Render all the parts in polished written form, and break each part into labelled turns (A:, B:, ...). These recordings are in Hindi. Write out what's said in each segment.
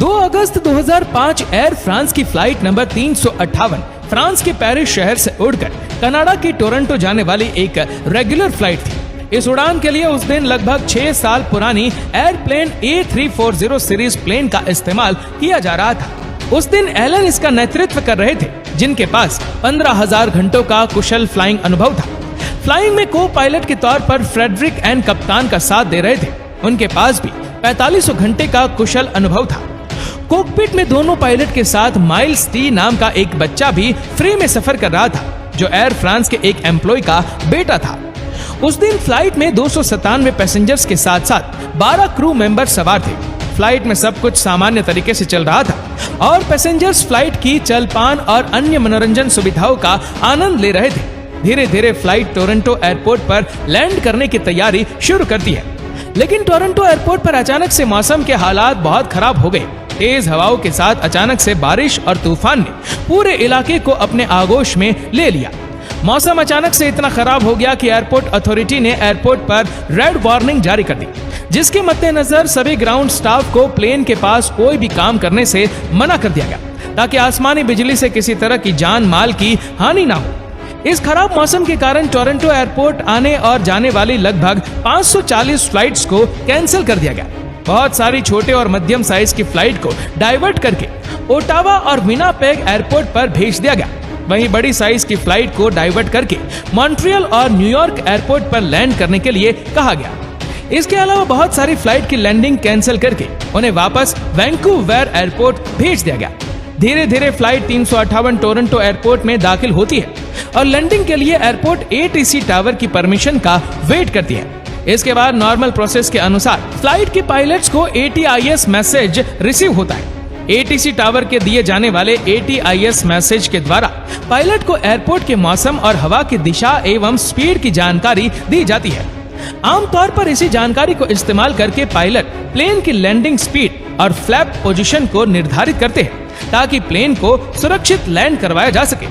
A: 2 अगस्त 2005 एयर फ्रांस की फ्लाइट नंबर 358 फ्रांस के पेरिस शहर से उड़कर कनाडा की टोरंटो जाने वाली एक रेगुलर फ्लाइट थी। इस उड़ान के लिए उस दिन लगभग 6 साल पुरानी एयरप्लेन A340 सीरीज प्लेन का इस्तेमाल किया जा रहा था। उस दिन एलन इसका नेतृत्व कर रहे थे, जिनके पास 15,000 घंटों का कुशल फ्लाइंग अनुभव था। फ्लाइंग में को पायलट के तौर पर फ्रेडरिक एंड कप्तान का साथ दे रहे थे। उनके पास भी 4500 घंटे का कुशल अनुभव था। कॉकपिट में दोनों पायलट के साथ माइल्स टी नाम का एक बच्चा भी फ्री में सफर कर रहा था, जो एयर फ्रांस के एक एम्प्लॉय का बेटा था। उस दिन फ्लाइट में 297 पैसेंजर्स के साथ साथ 12 क्रू मेंबर सवार थे। फ्लाइट में सब कुछ सामान्य तरीके से चल रहा था और पैसेंजर्स फ्लाइट की चलपान और अन्य मनोरंजन सुविधाओं का आनंद ले रहे थे। धीरे धीरे फ्लाइट टोरंटो एयरपोर्ट पर लैंड करने की तैयारी शुरू करती है, लेकिन टोरंटो एयरपोर्ट पर अचानक से मौसम के हालात बहुत खराब हो गए। तेज हवाओं के साथ अचानक से बारिश और तूफान ने पूरे इलाके को अपने आगोश में ले लिया। मौसम अचानक से इतना खराब हो गया कि एयरपोर्ट अथॉरिटी ने एयरपोर्ट पर रेड वार्निंग जारी कर दी, जिसके मद्देनजर सभी ग्राउंड स्टाफ को प्लेन के पास कोई भी काम करने से मना कर दिया गया, ताकि आसमानी बिजली से किसी तरह की जान माल की हानि ना हो। इस खराब मौसम के कारण टोरंटो एयरपोर्ट आने और जाने वाली लगभग 540 फ्लाइट्स को कैंसिल कर दिया गया। बहुत सारी छोटे और मध्यम साइज की फ्लाइट को डाइवर्ट करके ओटावा और विनापेग एयरपोर्ट पर भेज दिया गया। वहीं बड़ी साइज की फ्लाइट को डाइवर्ट करके मॉन्ट्रियल और न्यूयॉर्क एयरपोर्ट पर लैंड करने के लिए कहा गया। इसके अलावा बहुत सारी फ्लाइट की लैंडिंग कैंसिल करके उन्हें वापस वैंकूवर एयरपोर्ट भेज दिया गया। धीरे धीरे फ्लाइट 358 टोरंटो एयरपोर्ट में दाखिल होती है और लैंडिंग के लिए एयरपोर्ट ATC टावर की परमिशन का वेट करती है। इसके बाद नॉर्मल प्रोसेस के अनुसार फ्लाइट के पायलट्स को ATIS मैसेज रिसीव होता है। ATC टावर के दिए जाने वाले ATIS मैसेज के द्वारा पायलट को एयरपोर्ट के मौसम और हवा की दिशा एवं स्पीड की जानकारी दी जाती है। आमतौर पर इसी जानकारी को इस्तेमाल करके पायलट प्लेन की लैंडिंग स्पीड और फ्लैप पोजीशन को निर्धारित करते हैं, ताकि प्लेन को सुरक्षित लैंड करवाया जा सके।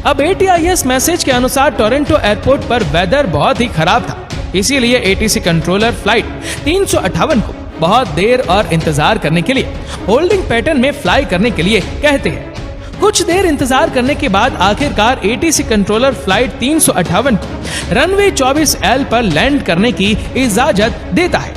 A: अब ATIS मैसेज के अनुसार टोरंटो एयरपोर्ट पर वेदर बहुत ही खराब था, इसीलिए ATC कंट्रोलर फ्लाइट 358 को बहुत देर और इंतजार करने के लिए होल्डिंग पैटर्न में फ्लाई करने के लिए कहते हैं। कुछ देर इंतजार करने के बाद आखिरकार ATC कंट्रोलर फ्लाइट 358 को रनवे 24L पर लैंड करने की इजाजत देता है।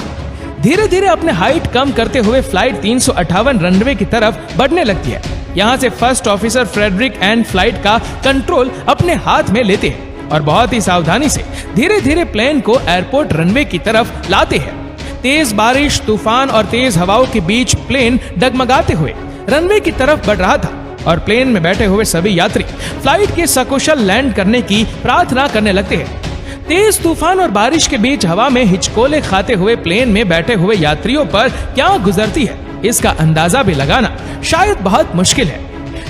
A: धीरे धीरे अपने हाइट कम करते हुए फ्लाइट 358 रनवे की तरफ बढ़ने लगती है। यहाँ से first officer Frederick and flight का कंट्रोल अपने हाथ में लेते हैं और बहुत ही सावधानी से धीरे धीरे प्लेन को एयरपोर्ट रनवे की तरफ लाते हैं। तेज बारिश, तूफान और तेज हवाओं के बीच प्लेन डगमगाते हुए रनवे की तरफ बढ़ रहा था और प्लेन में बैठे हुए सभी यात्री फ्लाइट के सकुशल लैंड करने की प्रार्थना करने लगते हैं। तेज तूफान और बारिश के बीच हवा में हिचकोले खाते हुए प्लेन में बैठे हुए यात्रियों पर क्या गुजरती है, इसका अंदाजा भी लगाना शायद बहुत मुश्किल है।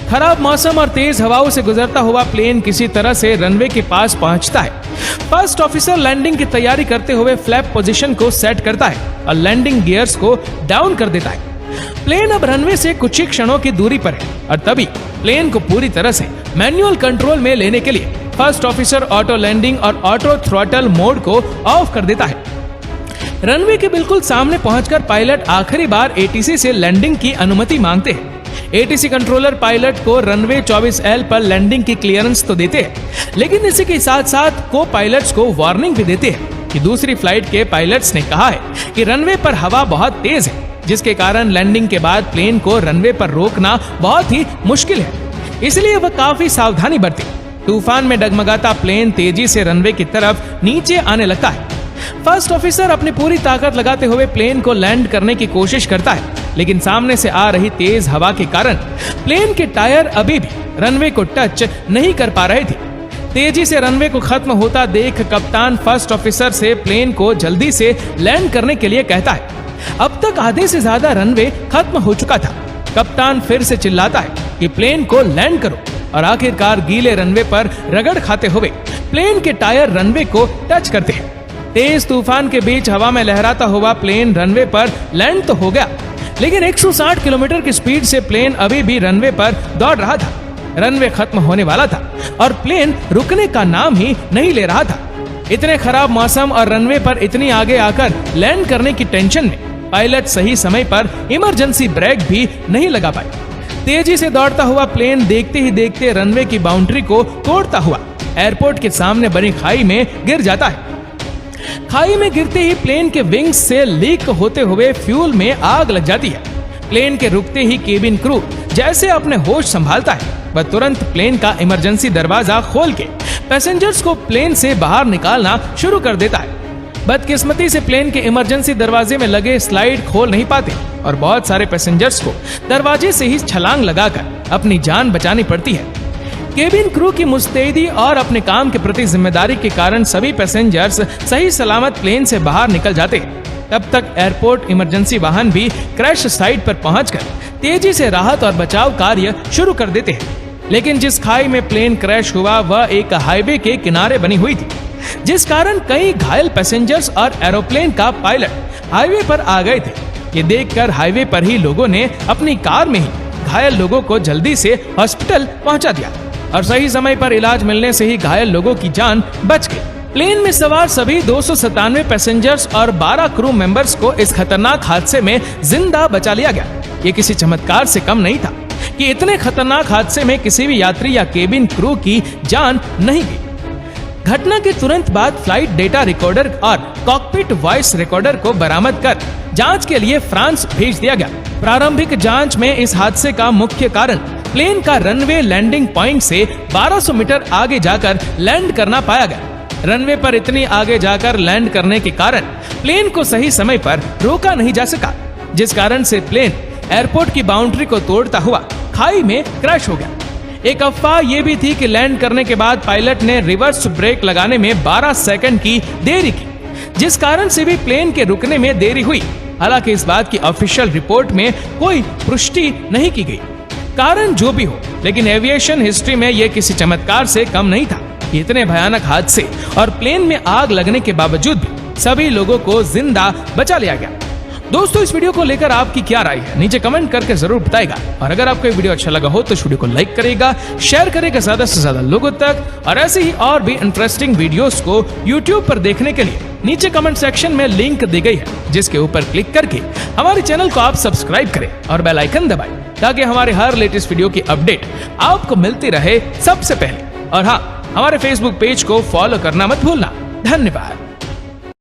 A: खराब मौसम और तेज हवाओं से गुजरता हुआ प्लेन किसी तरह से रनवे के पास पहुंचता है। फर्स्ट ऑफिसर लैंडिंग की तैयारी करते हुए फ्लैप पोजीशन को सेट करता है और लैंडिंग गियर्स को डाउन कर देता है। प्लेन अब रनवे से कुछ ही क्षणों की दूरी पर है और तभी प्लेन को पूरी तरह से मैनुअल कंट्रोल में लेने के लिए फर्स्ट ऑफिसर ऑटो लैंडिंग और ऑटो थ्रॉटल मोड को ऑफ कर देता है। रनवे के बिल्कुल सामने पहुंचकर पायलट आखिरी बार ATC से लैंडिंग की अनुमति मांगते हैं। ATC कंट्रोलर पायलट को रनवे 24L पर लैंडिंग की क्लियरेंस तो देते हैं, लेकिन इसी के साथ साथ को पायलट्स को वार्निंग भी देते हैं कि दूसरी फ्लाइट के पायलट्स ने कहा है कि रनवे पर हवा बहुत तेज है, जिसके कारण लैंडिंग के बाद प्लेन को रनवे पर रोकना बहुत ही मुश्किल है, इसलिए वह काफी सावधानी बरते। तूफान में डगमगाता प्लेन तेजी से रनवे की तरफ नीचे आने लगता है। फर्स्ट ऑफिसर अपनी पूरी ताकत लगाते हुए प्लेन को लैंड करने की कोशिश करता है, लेकिन सामने से आ रही तेज हवा के कारण प्लेन के टायर अभी भी रनवे को टच नहीं कर पा रहे थे। तेजी से रनवे को खत्म होता देख कप्तान फर्स्ट ऑफिसर से प्लेन को जल्दी से लैंड करने के लिए कहता है। अब तक आधे से ज्यादा रनवे खत्म हो चुका था। कप्तान फिर से चिल्लाता है कि प्लेन को लैंड करो और आखिरकार गीले रनवे पर रगड़ खाते हुए प्लेन के टायर रनवे को टच करते हैं। तेज तूफान के बीच हवा में लहराता हुआ प्लेन रनवे पर लैंड तो हो गया, लेकिन 160 किलोमीटर की स्पीड से प्लेन अभी भी रनवे पर दौड़ रहा था। रनवे खत्म होने वाला था और प्लेन रुकने का नाम ही नहीं ले रहा था। इतने खराब मौसम और रनवे पर इतनी आगे आकर लैंड करने की टेंशन में पायलट सही समय पर इमरजेंसी ब्रेक भी नहीं लगा पाए। तेजी से दौड़ता हुआ प्लेन देखते ही देखते रनवे की बाउंड्री को तोड़ता हुआ एयरपोर्ट के सामने बनी खाई में गिर जाता है। खाई में गिरते ही प्लेन के विंग्स से लीक होते हुए फ्यूल में आग लग जाती है। प्लेन के रुकते ही केबिन क्रू जैसे अपने होश संभालता है, वह तुरंत प्लेन का इमरजेंसी दरवाजा खोल के पैसेंजर्स को प्लेन से बाहर निकालना शुरू कर देता है। बदकिस्मती से प्लेन के इमरजेंसी दरवाजे में लगे स्लाइड खोल नहीं पाते और बहुत सारे पैसेंजर्स को दरवाजे से ही छलांग लगाकर अपनी जान बचानी पड़ती है। केबिन क्रू की मुस्तैदी और अपने काम के प्रति जिम्मेदारी के कारण सभी पैसेंजर्स सही सलामत प्लेन से बाहर निकल जाते हैं। तब तक एयरपोर्ट इमरजेंसी वाहन भी क्रैश साइट पर पहुंचकर तेजी से राहत और बचाव कार्य शुरू कर देते हैं। लेकिन जिस खाई में प्लेन क्रैश हुआ वह एक हाईवे के किनारे बनी हुई थी, जिस कारण कई घायल पैसेंजर्स और एरोप्लेन का पायलट हाईवे पर आ गए थे। ये देखकर हाईवे पर ही लोगों ने अपनी कार में ही घायल लोगों को जल्दी से हॉस्पिटल पहुंचा दिया और सही समय पर इलाज मिलने से ही घायल लोगों की जान बच गई। प्लेन में सवार सभी 297 पैसेंजर्स और 12 क्रू मेंबर्स को इस खतरनाक हादसे में जिंदा बचा लिया गया। ये किसी चमत्कार से कम नहीं था कि इतने खतरनाक हादसे में किसी भी यात्री या केबिन क्रू की जान नहीं गई। घटना के तुरंत बाद फ्लाइट डेटा रिकॉर्डर और कॉकपिट वॉइस रिकॉर्डर को बरामद कर जांच के लिए फ्रांस भेज दिया गया। प्रारंभिक जांच में इस हादसे का मुख्य कारण प्लेन का रनवे लैंडिंग पॉइंट से 1200 मीटर आगे जाकर लैंड करना पाया गया। रनवे पर इतनी आगे जाकर लैंड करने के कारण प्लेन को सही समय पर रोका नहीं जा सका, जिस कारण से प्लेन एयरपोर्ट की बाउंड्री को तोड़ता हुआ खाई में क्रैश हो गया। एक अफवाह ये भी थी कि लैंड करने के बाद पायलट ने रिवर्स ब्रेक लगाने में 12 सेकंड की देरी की, जिस कारण से भी प्लेन के रुकने में देरी हुई। हालांकि इस बात की ऑफिशियल रिपोर्ट में कोई पुष्टि नहीं की गई। कारण जो भी हो, लेकिन एविएशन हिस्ट्री में यह किसी चमत्कार से कम नहीं था। इतने भयानक हादसे और प्लेन में आग लगने के बावजूद भी सभी लोगों को जिंदा बचा लिया गया। दोस्तों, इस वीडियो को लेकर आपकी क्या राय है, नीचे कमेंट करके जरूर बताएगा। और अगर आपको ये वीडियो अच्छा लगा हो तो इस वीडियो को लाइक करेगा, शेयर करेगा ज्यादा से ज्यादा लोगों तक। और ऐसे ही और भी इंटरेस्टिंग वीडियोस को YouTube पर देखने के लिए नीचे कमेंट सेक्शन में लिंक दी गई है, जिसके ऊपर क्लिक करके हमारे चैनल को आप सब्सक्राइब करें और बेल आइकन दबाएं, ताकि हमारे हर लेटेस्ट वीडियो की अपडेट आपको मिलती रहे सबसे पहले। और हाँ, हमारे फेसबुक पेज को फॉलो करना मत भूलना। धन्यवाद।